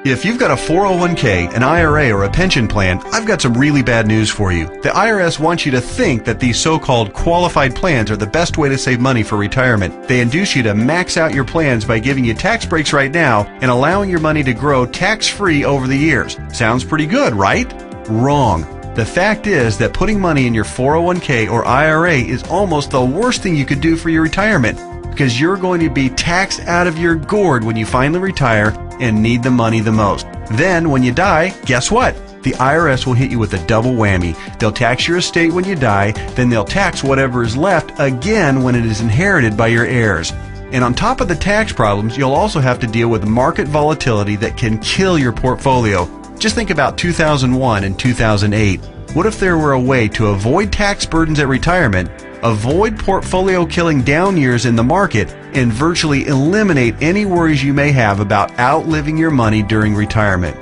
If you've got a 401k, an IRA, or a pension plan, I've got some really bad news for you. The IRS wants you to think that these so-called qualified plans are the best way to save money for retirement. They induce you to max out your plans by giving you tax breaks right now and allowing your money to grow tax-free over the years. Sounds pretty good, right? Wrong. The fact is that putting money in your 401k or IRA is almost the worst thing you could do for your retirement, because you're going to be taxed out of your gourd when you finally retire and need the money the most. Then, when you die, guess what? The IRS will hit you with a double whammy. They'll tax your estate when you die, then they'll tax whatever is left again when it is inherited by your heirs. And on top of the tax problems, you'll also have to deal with market volatility that can kill your portfolio. Just think about 2001 and 2008. What if there were a way to avoid tax burdens at retirement, avoid portfolio killing down years in the market, and virtually eliminate any worries you may have about outliving your money during retirement?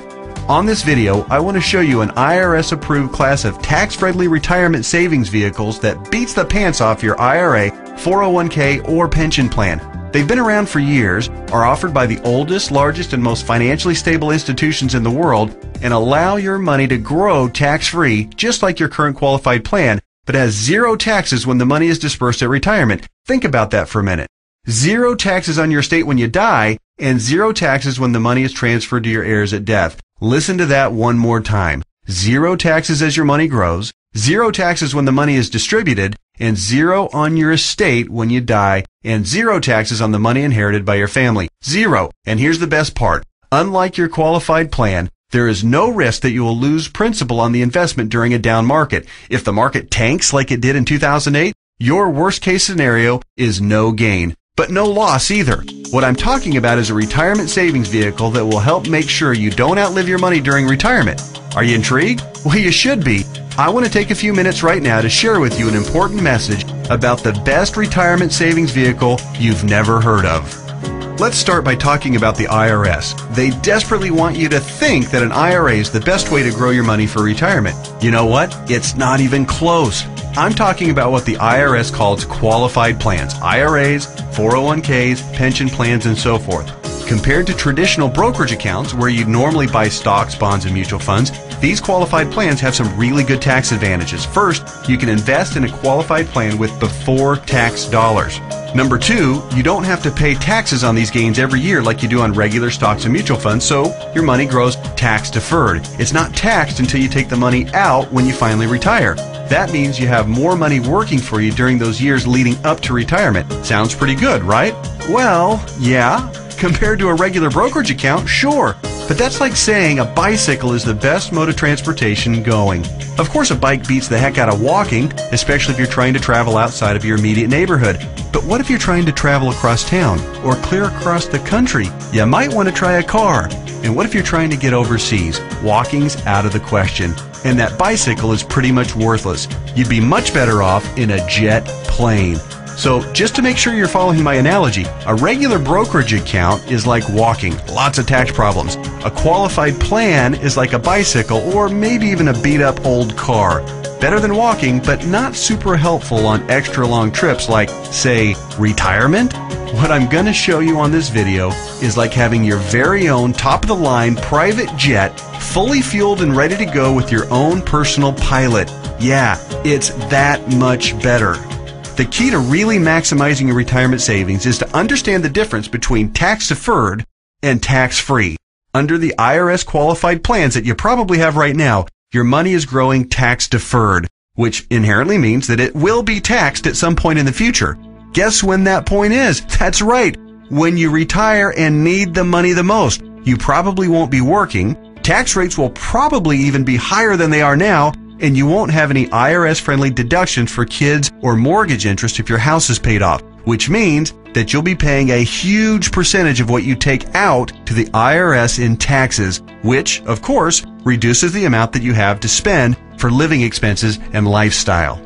On this video, I want to show you an IRS-approved class of tax-friendly retirement savings vehicles that beats the pants off your IRA, 401k, or pension plan. They've been around for years, are offered by the oldest, largest, and most financially stable institutions in the world, and allow your money to grow tax-free, just like your current qualified plan, but has zero taxes when the money is dispersed at retirement. Think about that for a minute. Zero taxes on your estate when you die, and zero taxes when the money is transferred to your heirs at death. Listen to that one more time. Zero taxes as your money grows, zero taxes when the money is distributed, and zero on your estate when you die, and zero taxes on the money inherited by your family. Zero. And here's the best part. Unlike your qualified plan, there is no risk that you will lose principal on the investment during a down market. If the market tanks like it did in 2008, your worst case scenario is no gain, but no loss either. What I'm talking about is a retirement savings vehicle that will help make sure you don't outlive your money during retirement. Are you intrigued? Well, you should be. I want to take a few minutes right now to share with you an important message about the best retirement savings vehicle you've never heard of. Let's start by talking about the IRS. They desperately want you to think that an IRA is the best way to grow your money for retirement. You know what? It's not even close. I'm talking about what the IRS calls qualified plans, IRAs, 401ks, pension plans, and so forth. Compared to traditional brokerage accounts where you normally buy stocks, bonds, and mutual funds, these qualified plans have some really good tax advantages. First, you can invest in a qualified plan with before tax dollars. Number two, you don't have to pay taxes on these gains every year like you do on regular stocks and mutual funds, so your money grows tax deferred. It's not taxed until you take the money out when you finally retire. That means you have more money working for you during those years leading up to retirement. Sounds pretty good, right? Well, yeah. Compared to a regular brokerage account, sure. But that's like saying a bicycle is the best mode of transportation going. Of course, a bike beats the heck out of walking, especially if you're trying to travel outside of your immediate neighborhood. But what if you're trying to travel across town or clear across the country? You might want to try a car. And what if you're trying to get overseas? Walking's out of the question. And that bicycle is pretty much worthless. You'd be much better off in a jet plane. So just to make sure you're following my analogy, a regular brokerage account is like walking, lots of tax problems. A qualified plan is like a bicycle or maybe even a beat up old car. Better than walking, but not super helpful on extra long trips like, say, retirement. What I'm going to show you on this video is like having your very own top-of-the-line private jet, fully fueled and ready to go with your own personal pilot. Yeah, it's that much better. The key to really maximizing your retirement savings is to understand the difference between tax-deferred and tax-free. Under the IRS qualified plans that you probably have right now, your money is growing tax-deferred, which inherently means that it will be taxed at some point in the future. Guess when that point is? That's right, when you retire and need the money the most. You probably won't be working, tax rates will probably even be higher than they are now, and you won't have any IRS-friendly deductions for kids or mortgage interest if your house is paid off, which means that you'll be paying a huge percentage of what you take out to the IRS in taxes, which, of course, reduces the amount that you have to spend for living expenses and lifestyle.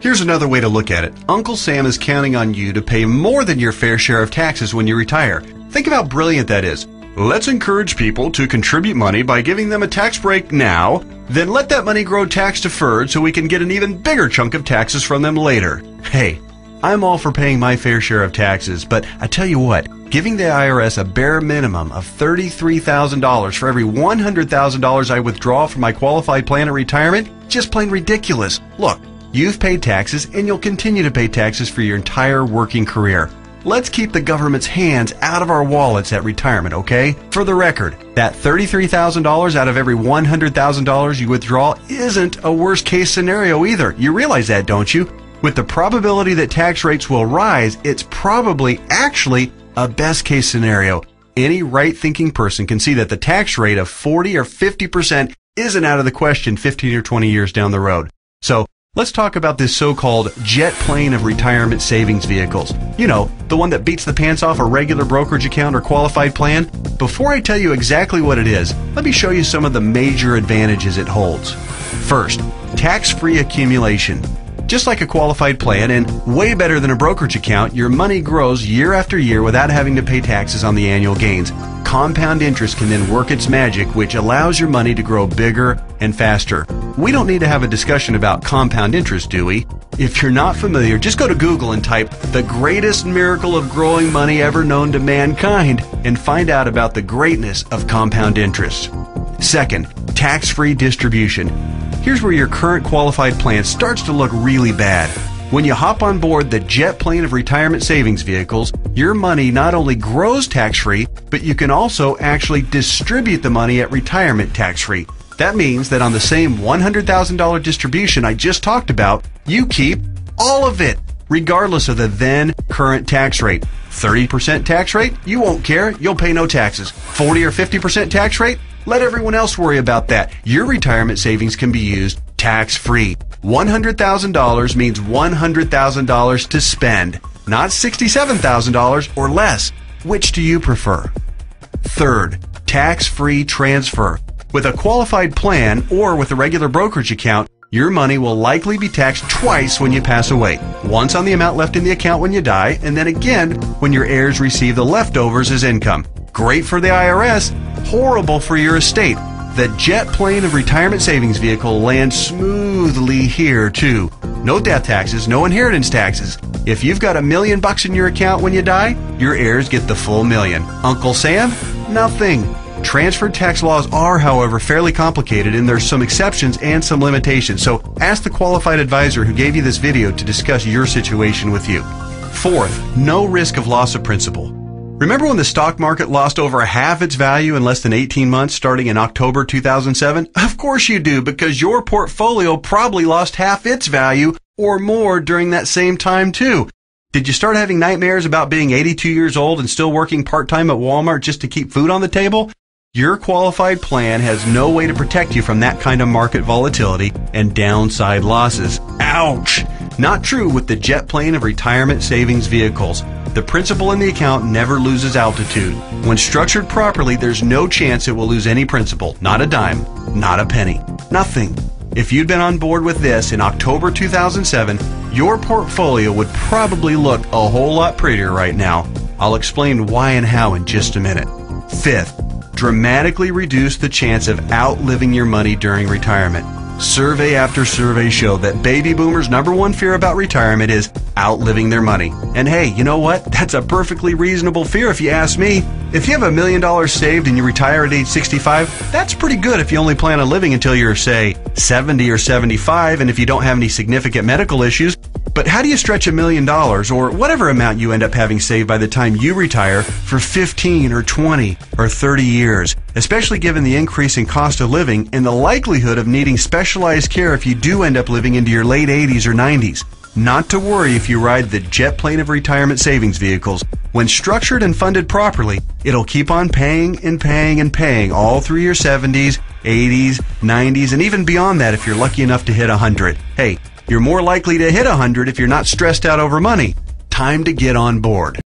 Here's another way to look at it. Uncle Sam is counting on you to pay more than your fair share of taxes when you retire. Think of how brilliant that is. Let's encourage people to contribute money by giving them a tax break now, then let that money grow tax deferred so we can get an even bigger chunk of taxes from them later. Hey, I'm all for paying my fair share of taxes, but I tell you what, giving the IRS a bare minimum of $33,000 for every $100,000 I withdraw from my qualified plan of retirement, just plain ridiculous. Look, you've paid taxes and you'll continue to pay taxes for your entire working career. Let's keep the government's hands out of our wallets at retirement, okay? For the record, that $33,000 out of every $100,000 you withdraw isn't a worst case scenario either. You realize that, don't you? With the probability that tax rates will rise, it's probably actually a best case scenario. Any right-thinking person can see that the tax rate of 40 or 50% isn't out of the question 15 or 20 years down the road. So, let's talk about this so-called jet plane of retirement savings vehicles. You know, the one that beats the pants off a regular brokerage account or qualified plan. Before I tell you exactly what it is, let me show you some of the major advantages it holds. First, tax-free accumulation. Just like a qualified plan and way better than a brokerage account, your money grows year after year without having to pay taxes on the annual gains. Compound interest can then work its magic, which allows your money to grow bigger and faster. We don't need to have a discussion about compound interest, do we? If you're not familiar, just go to Google and type "the greatest miracle of growing money ever known to mankind" and find out about the greatness of compound interest. Second, tax-free distribution. Here's where your current qualified plan starts to look really bad. When you hop on board the jet plane of retirement savings vehicles, your money not only grows tax-free, but you can also actually distribute the money at retirement tax-free. That means that on the same $100,000 distribution I just talked about, you keep all of it, regardless of the then current tax rate. 30% tax rate? You won't care. You'll pay no taxes. 40 or 50% tax rate? Let everyone else worry about that. Your retirement savings can be used tax-free. $100,000 means $100,000 to spend, not $67,000 or less. Which do you prefer? Third, tax-free transfer. With a qualified plan or with a regular brokerage account, your money will likely be taxed twice when you pass away. Once on the amount left in the account when you die, and then again when your heirs receive the leftovers as income. Great for the IRS, horrible for your estate. The jet plane of retirement savings vehicle lands smoothly here too. No death taxes, no inheritance taxes. If you've got $1 million in your account when you die, your heirs get the full $1 million. Uncle Sam? Nothing. Transfer tax laws are, however, fairly complicated, and there's some exceptions and some limitations, so ask the qualified advisor who gave you this video to discuss your situation with you. Fourth, no risk of loss of principal. Remember when the stock market lost over half its value in less than 18 months starting in October 2007? Of course you do, because your portfolio probably lost half its value or more during that same time too. Did you start having nightmares about being 82 years old and still working part-time at Walmart just to keep food on the table? Your qualified plan has no way to protect you from that kind of market volatility and downside losses. Ouch! Not true with the jet plane of retirement savings vehicles. The principal in the account never loses altitude. When structured properly, there's no chance it will lose any principal. Not a dime, not a penny, nothing. If you'd been on board with this in October 2007, your portfolio would probably look a whole lot prettier right now. I'll explain why and how in just a minute. Fifth, dramatically reduce the chance of outliving your money during retirement. Survey after survey show that baby boomers' #1 fear about retirement is outliving their money. And hey, you know what? That's a perfectly reasonable fear if you ask me. If you have $1 million saved and you retire at age 65, that's pretty good if you only plan on living until you're, say, 70 or 75, and if you don't have any significant medical issues. But how do you stretch $1 million, or whatever amount you end up having saved by the time you retire, for 15 or 20 or 30 years, especially given the increase in cost of living and the likelihood of needing specialized care if you do end up living into your late 80s or 90s? Not to worry if you ride the jet plane of retirement savings vehicles. When structured and funded properly, it'll keep on paying and paying and paying all through your 70s, 80s, 90s, and even beyond that if you're lucky enough to hit 100. Hey, you're more likely to hit 100 if you're not stressed out over money. Time to get on board.